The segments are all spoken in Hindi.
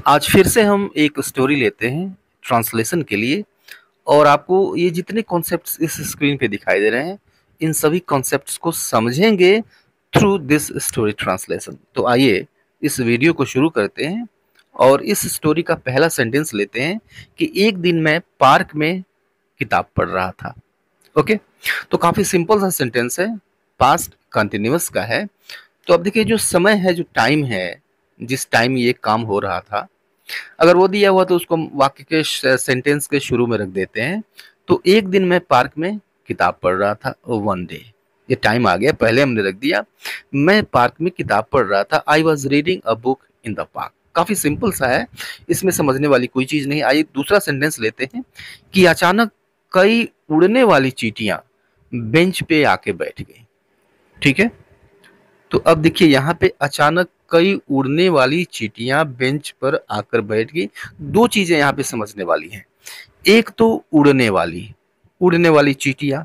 आज फिर से हम एक स्टोरी लेते हैं ट्रांसलेशन के लिए। और आपको ये जितने कॉन्सेप्ट्स इस स्क्रीन पे दिखाई दे रहे हैं, इन सभी कॉन्सेप्ट्स को समझेंगे थ्रू दिस स्टोरी ट्रांसलेशन। तो आइए इस वीडियो को शुरू करते हैं और इस स्टोरी का पहला सेंटेंस लेते हैं कि एक दिन मैं पार्क में किताब पढ़ रहा था। ओके, तो काफी सिंपल सा सेंटेंस है, पास्ट कंटिन्यूअस का है। तो अब देखिए, जो समय है, जो टाइम है, जिस टाइम ये काम हो रहा था, अगर वो दिया हुआ तो उसको हम वाक्य के सेंटेंस के शुरू में रख देते हैं। तो एक दिन मैं पार्क में किताब पढ़ रहा था, वन डे, ये टाइम आ गया, पहले हमने रख दिया। मैं पार्क में किताब पढ़ रहा था, I was reading a book in the park. काफी सिंपल सा है, इसमें समझने वाली कोई चीज नहीं। आइए दूसरा सेंटेंस लेते हैं कि अचानक कई उड़ने वाली चींटियां बेंच पे आके बैठ गई। ठीक है, तो अब देखिए यहाँ पे अचानक कई उड़ने वाली चींटियां बेंच पर आकर बैठ गई। दो चीजें यहाँ पे समझने वाली हैं, एक तो उड़ने वाली चींटियां,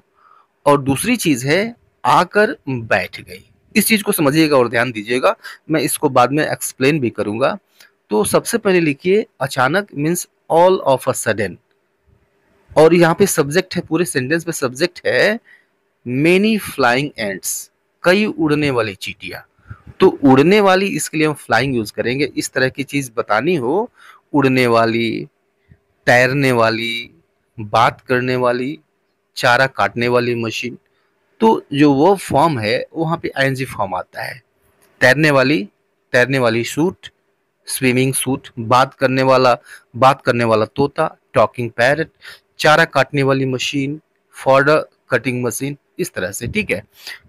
और दूसरी चीज है आकर बैठ गई। इस चीज को समझिएगा और ध्यान दीजिएगा, मैं इसको बाद में एक्सप्लेन भी करूंगा। तो सबसे पहले लिखिए अचानक means all of a sudden, और यहाँ पे सब्जेक्ट है, पूरे सेंटेंस में सब्जेक्ट है मेनी फ्लाइंग एंट्स, कई उड़ने वाली चींटियां। तो उड़ने वाली, इसके लिए हम फ्लाइंग यूज करेंगे। इस तरह की चीज बतानी हो, उड़ने वाली, तैरने वाली, बात करने वाली, चारा काटने वाली मशीन, तो जो वो फॉर्म है वहां पे आईएनजी फॉर्म आता है। तैरने वाली सूट, स्विमिंग सूट, बात करने वाला तोता, टॉकिंग पैरट, चारा काटने वाली मशीन, फॉर्डर कटिंग मशीन, इस तरह से। ठीक है,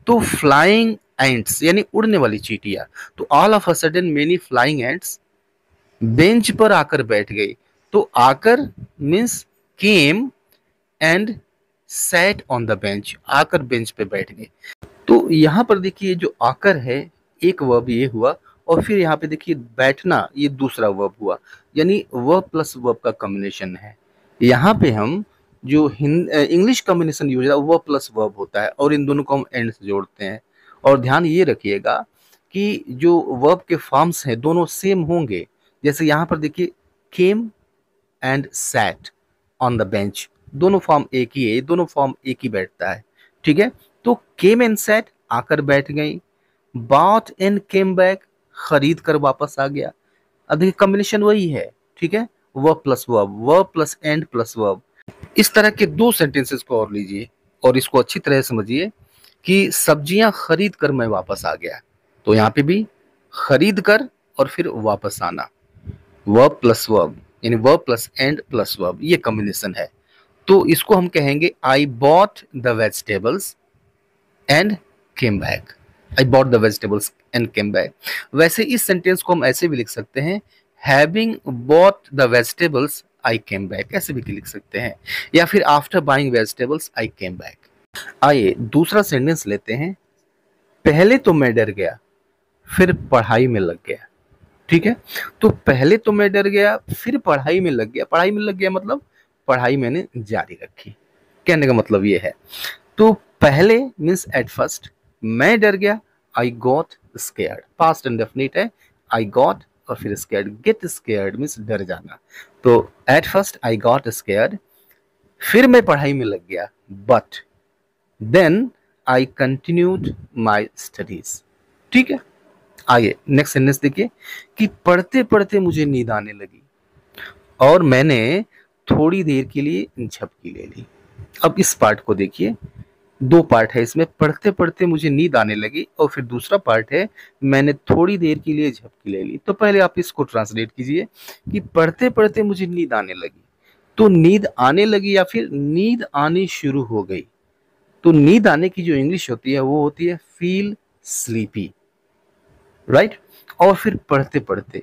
तो फ्लाइंग एंट्स यानी उड़ने वाली चींटियां। तो all of a sudden many flying ants bench पर आकर बैठ गई। तो आकर means came and sat on the bench, आकर बेंच पे बैठ गए। तो यहाँ पर देखिए जो आकर है, एक वर्ब ये हुआ, और फिर यहाँ पे देखिए बैठना, ये दूसरा वर्ब हुआ, यानी वर्ब प्लस वर्ब का कॉम्बिनेशन है। यहाँ पे हम जो इंग्लिश कॉम्बिनेशन यूज है वर्ब प्लस वर्ब होता है, और इन दोनों को हम एंड से जोड़ते हैं। और ध्यान ये रखिएगा कि जो वर्ब के फॉर्म्स हैं दोनों सेम होंगे। जैसे यहाँ पर देखिए came and sat on the bench, दोनों फॉर्म एक ही है, दोनों फॉर्म एक ही बैठता है। ठीक है, तो केम एंड सैट आकर बैठ गई, बॉट एंड केम बैक खरीद कर वापस आ गया। अब देखिए कॉम्बिनेशन वही है। ठीक है, verb plus and plus verb. इस तरह के दो सेंटेंसेस को और लीजिए और इसको अच्छी तरह समझिए कि सब्जियां खरीद कर मैं वापस आ गया। तो यहाँ पे भी खरीद कर और फिर वापस आना, वर्ब प्लस वर्ब यानी verb plus and plus verb, ये कॉम्बिनेशन है। तो इसको हम कहेंगे I bought the vegetables and came back. I bought the vegetables and came back. वैसे इस सेंटेंस को हम ऐसे भी लिख सकते हैं, having bought the vegetables I came back, ऐसे भी लिख सकते हैं। या फिर after buying vegetables I came back. आइए दूसरा सेंटेंस लेते हैं, पहले तो मैं डर गया फिर पढ़ाई में लग गया। ठीक है, तो पहले तो मैं डर गया फिर पढ़ाई में लग गया। पढ़ाई में लग गया मतलब पढ़ाई मैंने जारी रखी, कहने का मतलब ये है। तो पहले मीन्स एट फर्स्ट, मैं डर गया आई गॉट स्केयर्ड, पास्ट इंडेफिनिट है, आई गॉट और फिर स्केयर्ड, गेट स्केयर्ड मीन्स डर जाना। तो at first I got scared, फिर मैं पढ़ाई में लग गया, but then I continued my studies. ठीक है, आइए नेक्स्ट सेंटेंस देखिए कि पढ़ते पढ़ते मुझे नींद आने लगी और मैंने थोड़ी देर के लिए झपकी ले ली। अब इस पार्ट को देखिए, दो पार्ट है इसमें, पढ़ते पढ़ते मुझे नींद आने लगी और फिर दूसरा पार्ट है मैंने थोड़ी देर के लिए झपकी ले ली। तो पहले आप इसको ट्रांसलेट कीजिए कि पढ़ते पढ़ते मुझे नींद आने लगी। तो नींद आने लगी या फिर नींद आनी शुरू हो गई। तो नींद आने की जो इंग्लिश होती है वो होती है फील स्लीपी, राइट। और फिर पढ़ते पढ़ते,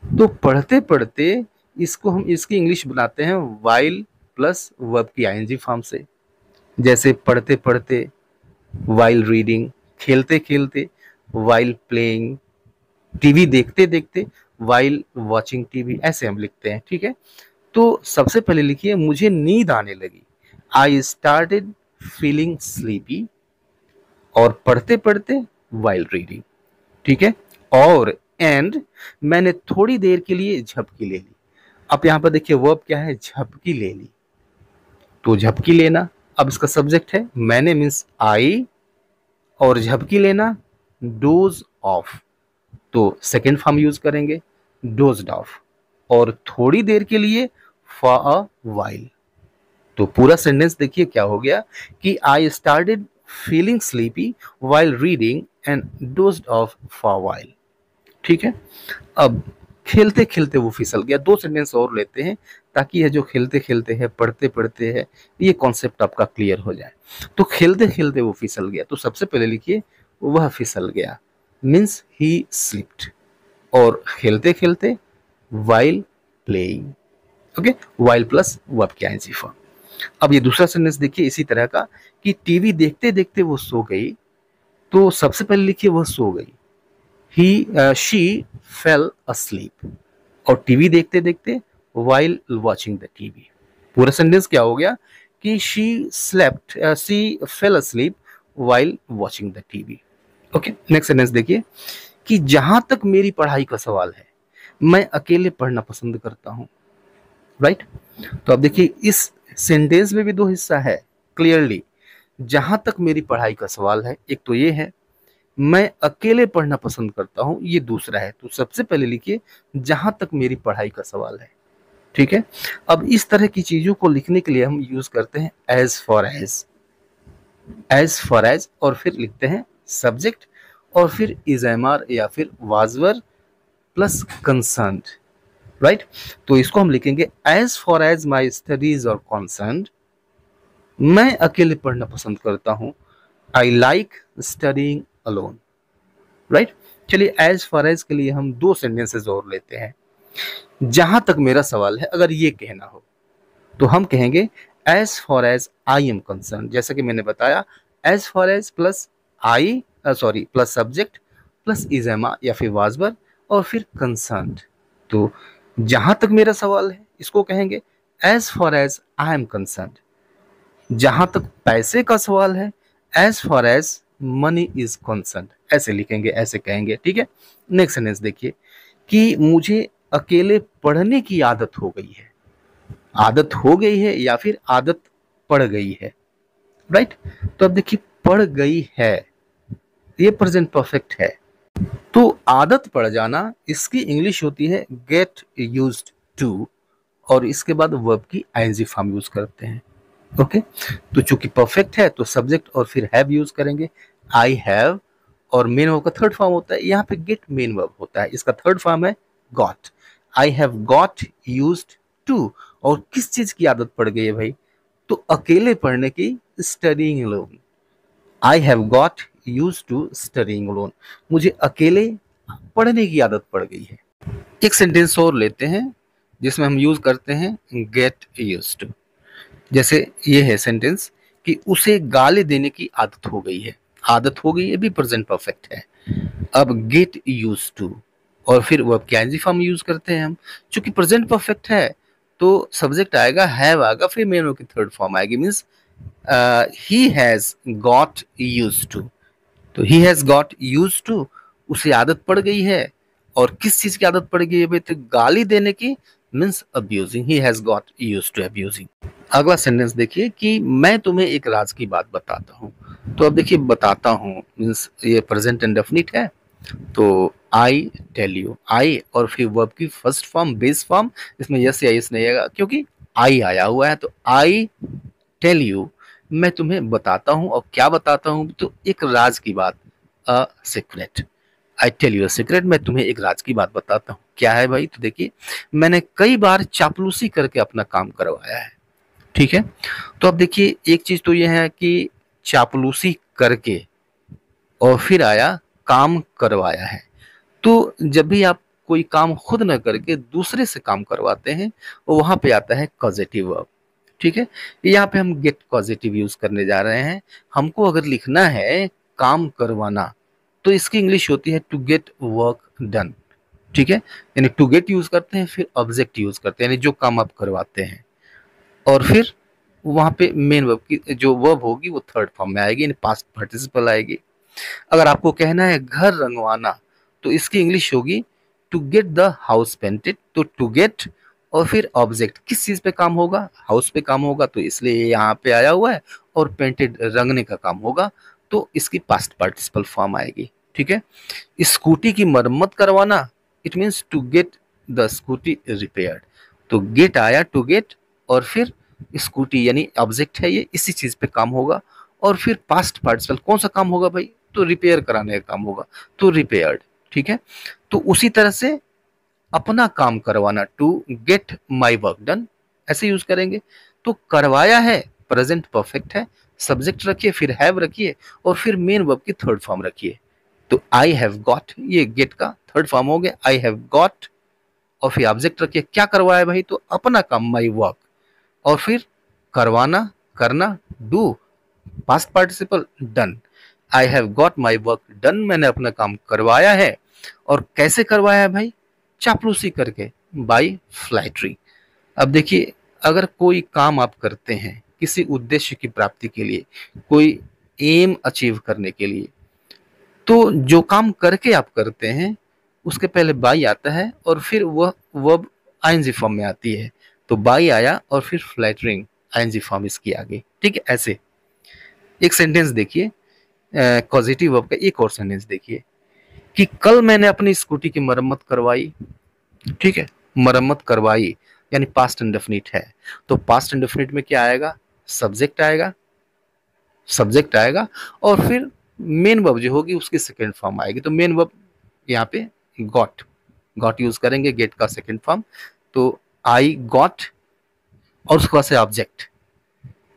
तो पढ़ते पढ़ते इसको हम इसकी इंग्लिश बनाते हैं वाइल प्लस वर्ब की आईएनजी फॉर्म से। जैसे पढ़ते पढ़ते, वाइल रीडिंग, खेलते खेलते, वाइल प्लेइंग, टीवी देखते देखते, वाइल वॉचिंग टीवी, ऐसे हम लिखते हैं। ठीक है, तो सबसे पहले लिखिए मुझे नींद आने लगी, आई स्टार्टेड फीलिंग स्लीपी, और पढ़ते पढ़ते वाइल रीडिंग। ठीक है, और एंड मैंने थोड़ी देर के लिए झपकी ले ली। अब यहाँ पर देखिए वर्ब क्या है, झपकी ले ली, तो झपकी लेना, अब इसका सब्जेक्ट है मैंने मीन्स आई, और झपकी लेना डोज ऑफ, तो सेकेंड फॉर्म यूज करेंगे डोज्ड ऑफ, और थोड़ी देर के लिए फॉर अ वाइल। तो पूरा सेंटेंस देखिए क्या हो गया कि I started feeling sleepy while reading and dozed of for while. ठीक है, अब खेलते खेलते वो फिसल गया। दो सेंटेंस और लेते हैं ताकि यह जो खेलते खेलते है पढ़ते पढ़ते है ये कॉन्सेप्ट आपका क्लियर हो जाए। तो खेलते खेलते वो फिसल गया, तो सबसे पहले लिखिए वह फिसल गया मीन्स ही स्लिप्ड, और खेलते खेलते while playing. Okay, while plus verb की आईएनजी फॉर्म। अब ये दूसरा सेंटेंस देखिए इसी तरह का कि टीवी देखते देखते वो सो गई, तो सबसे पहले लिखिए वह सो गई, शी फेल asleep, और टीवी देखते देखते while watching the TV। पूरा सेंटेंस क्या हो गया कि she fell asleep while watching the TV। Okay, next sentence देखिए कि जहां तक मेरी पढ़ाई का सवाल है मैं अकेले पढ़ना पसंद करता हूं। राइट, तो अब देखिए इस सेंटेंस में भी दो हिस्सा है क्लियरली। जहां तक मेरी पढ़ाई का सवाल है, एक तो ये है मैं अकेले पढ़ना पसंद करता हूं, ये दूसरा है। तो सबसे पहले लिखिए जहां तक मेरी पढ़ाई का सवाल है। ठीक है, अब इस तरह की चीजों को लिखने के लिए हम यूज करते हैं एज फॉर एज, और फिर लिखते हैं सब्जेक्ट, और फिर इज एम आर या फिर वाजवर प्लस कंसर्न्ड। राइट, तो इसको हम लिखेंगे as far as my studies are concerned, मैं अकेले पढ़ना पसंद करता हूं, I like studying alone. Right, चलिए एज फॉर एज के लिए हम दो सेंटेंसेस और लेते हैं। जहां तक मेरा सवाल है, अगर ये कहना हो तो हम कहेंगे as far as I am concerned, जैसा कि मैंने बताया as far as plus I plus subject plus is am या फिर वाजबर और फिर कंसर्न्ड। तो जहां तक मेरा सवाल है इसको कहेंगे as far as I am concerned. जहां तक पैसे का सवाल है as far as money is concerned, ऐसे लिखेंगे, ऐसे कहेंगे। ठीक है, नेक्स्ट सेंटेंस देखिए कि मुझे अकेले पढ़ने की आदत हो गई है। आदत हो गई है या फिर आदत पड़ गई है। राइट, तो अब देखिए पड़ गई है, ये प्रेजेंट परफेक्ट है, तो आदत पड़ जाना इसकी इंग्लिश होती है गेट यूज्ड टू, और इसके बाद वर्ब की आईएनजी फॉर्म यूज करते हैं। ओके, तो चूंकि परफेक्ट है तो सब्जेक्ट और फिर हैव यूज करेंगे, आई हैव, और मेन वर्ब का थर्ड फॉर्म होता है, यहाँ पे गेट मेन वर्ब होता है, इसका थर्ड फॉर्म है got. I have got used to, और किस चीज की आदत पड़ गई है भाई, तो अकेले पढ़ने की, studying alone. I have got used to studying alone, मुझे अकेले पढ़ने की आदत पड़ गई है। एक सेंटेंस और लेते हैं जिसमें हम यूज करते हैं गेट यूज्ड टू। जैसे ये है सेंटेंस कि उसे गाली देने की आदत हो गई है। आदत हो गई है भी प्रेजेंट परफेक्ट है। अब गेट यूज्ड टू, और फिर वर्ब की आईएनजी फॉर्म यूज करते हैं हम। चूंकि प्रेजेंट परफेक्ट है तो सब्जेक्ट आएगा, हैव आएगा, फिर मेन वर्ब की थर्ड फॉर्म आएगी, means he has got used to. तो he has got used to, उसे आदत पड़ गई है, और किस चीज की आदत पड़ गई है भाई, तो गाली देने की, means abusing, he has got used to abusing. अगला सेंटेंस देखिए कि मैं तुम्हें एक राज की बात बताता हूँ। तो अब देखिए बताता हूँ मींस ये प्रेजेंट इंडेफिनिट है, तो आई टेल यू, आई और फिर वर्ब की फर्स्ट फॉर्म बेस फॉर्म, इसमें यस या यस नहीं आएगा क्योंकि आई आया हुआ है। तो आई टेल यू, मैं तुम्हें बताता हूँ, और क्या बताता हूँ, तो एक राज की बात, a secret. I tell you a secret, मैं तुम्हें एक राज की बात बताता हूँ। क्या है भाई, तो देखिए मैंने कई बार चापलूसी करके अपना काम करवाया है। ठीक है, तो अब देखिए एक चीज तो यह है कि चापलूसी करके और फिर आया काम करवाया है। तो जब भी आप कोई काम खुद न करके दूसरे से काम करवाते हैं, वहां पे आता है कॉजेटिव वर्ब। ठीक है, यहाँ पे हम गेट कॉजेटिव यूज करने जा रहे हैं। हमको अगर लिखना है काम करवाना, तो इसकी इंग्लिश होती है टू गेट वर्क डन। ठीक है, यानी टू गेट यूज करते हैं, फिर ऑब्जेक्ट यूज करते हैं, यानी जो काम आप करवाते हैं, और फिर वहां पे मेन वर्ब की जो वर्ब होगी वो थर्ड फॉर्म में आएगी, यानी पास्ट पार्टिसिपल आएगी। अगर आपको कहना है घर रंगवाना, तो इसकी इंग्लिश होगी to get the house painted, तो टू गेट और फिर ऑब्जेक्ट किस चीज पे काम होगा, हाउस पे काम होगा, तो इसलिए ये यहाँ पे आया हुआ है। और पेंटेड रंगने का काम होगा, तो इसकी पास्ट पार्टिसिपल फॉर्म आएगी। ठीक है। स्कूटी की मरम्मत करवाना, it means to get the scooty repaired. तो गेट आया, टू गेट, और फिर स्कूटी यानी ऑब्जेक्ट है ये, इसी चीज पे काम होगा। और फिर पास्ट पार्टिसिपल कौन सा काम होगा भाई, तो रिपेयर कराने का काम होगा, तो रिपेयर्ड। ठीक है। तो उसी तरह से अपना काम करवाना, to get my work done, ऐसे यूज करेंगे। तो करवाया है, प्रेजेंट परफेक्ट है, सब्जेक्ट रखिए, फिर हैव रखिए, और फिर मेन वर्ब की थर्ड फॉर्म रखिए। तो आई हैव गॉट, ये गेट का थर्ड फॉर्म हो गया, आई हैव गॉट, और फिर ऑब्जेक्ट रखिए, क्या करवाया भाई, तो अपना काम, माई वर्क, और फिर करवाना, करना, do, past participle, done. I have got my work done, मैंने अपना काम करवाया है। और कैसे करवाया है भाई, चापलूसी करके, बाई फ्लैटरी। अब देखिए, अगर कोई काम आप करते हैं किसी उद्देश्य की प्राप्ति के लिए, कोई एम अचीव करने के लिए, तो जो काम करके आप करते हैं उसके पहले बाई आता है, और फिर वह वर्ब आईएनजी फॉर्म में आती है। तो बाई आया और फिर फ्लैटरिंग आईएनजी फॉर्म इसकी आ गई। ठीक है। ऐसे एक सेंटेंस देखिए, पॉजिटिव वर्ब का एक और सेंटेंस देखिए कि कल मैंने अपनी स्कूटी की मरम्मत करवाई। ठीक है। मरम्मत करवाई यानी पास्ट इंडेफिनिट है, तो पास्ट इंडेफिनिट में क्या आएगा, सब्जेक्ट आएगा, सब्जेक्ट आएगा, और फिर मेन वर्ब जो होगी उसकी सेकंड फॉर्म आएगी। तो मेन वर्ब यहाँ पे गॉट, गॉट यूज करेंगे, गेट का सेकंड फॉर्म। तो आई गॉट, और उसके बाद से ऑब्जेक्ट,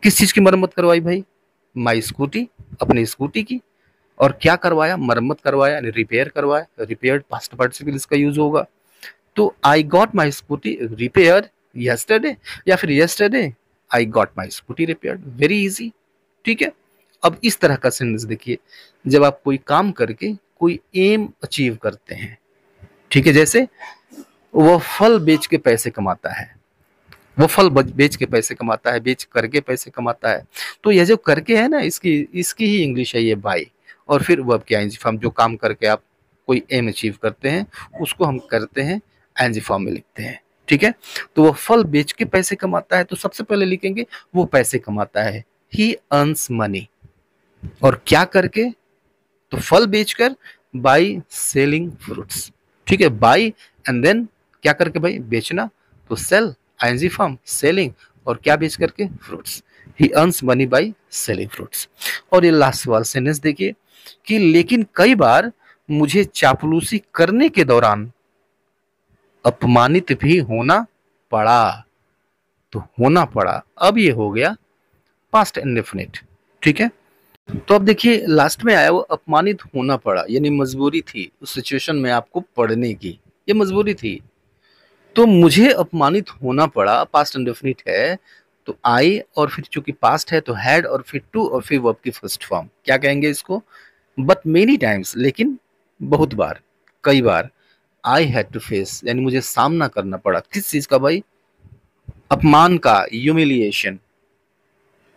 किस चीज की मरम्मत करवाई भाई, माई स्कूटी, अपनी स्कूटी की। और क्या करवाया, मरम्मत करवाया यानी रिपेयर करवाया, रिपेयर्ड पास्ट पार्टिसिपल इसका यूज होगा। तो I got my scooty repaired yesterday, या फिर yesterday I got my scooty repaired, very easy. ठीक है। अब इस तरह का सेंटेंस देखिए, जब आप कोई काम करके कोई एम अचीव करते हैं, ठीक है, जैसे वो फल बेच के पैसे कमाता है, वो फल बेच के पैसे कमाता है, बेच करके पैसे कमाता है। तो ये जो करके है ना, इसकी इसकी ही इंग्लिश है ये बाई, और फिर वर्ब की आईएनजी फॉर्म। जो काम करके आप कोई एम अचीव करते हैं उसको हम करते हैं आईएनजी फॉर्म में लिखते हैं। ठीक है। तो वो फल बेच के पैसे कमाता है, तो सबसे पहले लिखेंगे वो पैसे कमाता है, ही अर्न्स मनी। और क्या करके, तो फल बेचकर, बाई सेलिंग फ्रूट्स। ठीक है। बाई एंड देन क्या करके भाई, बेचना, तो सेल, आईएनजी फॉर्म, सेलिंग, और क्या बेच करके, fruits. He earns money by selling fruits. और ये लास्ट वाला सेंटेंस देखिए कि लेकिन कई बार मुझे चापलूसी करने के दौरान अपमानित भी होना पड़ा, तो होना पड़ा, अब ये हो गया पास्ट इंडेफिनिट। ठीक है। तो अब देखिए लास्ट में आया वो अपमानित होना पड़ा, यानी मजबूरी थी उस सिचुएशन में आपको पढ़ने की, ये मजबूरी थी। तो मुझे अपमानित होना पड़ा, पास्ट इंडेफिनिट है, तो आई और फिर चूंकि पास्ट है तो हैड, और फिर टू, और फिर वर्ब की फर्स्ट फॉर्म, क्या कहेंगे इसको, बट मेनी टाइम्स, लेकिन बहुत बार, कई बार, आई हैड टू फेस यानी मुझे सामना करना पड़ा, किस चीज का भाई, अपमान का, ह्यूमिलिएशन,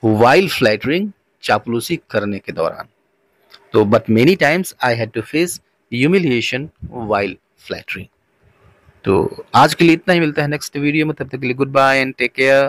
वाइल फ्लैटरिंग, चापलूसी करने के दौरान। तो but many times I had to face humiliation while flattering. तो आज के लिए इतना ही, मिलता है नेक्स्ट वीडियो में, तब तक के लिए goodbye and take care.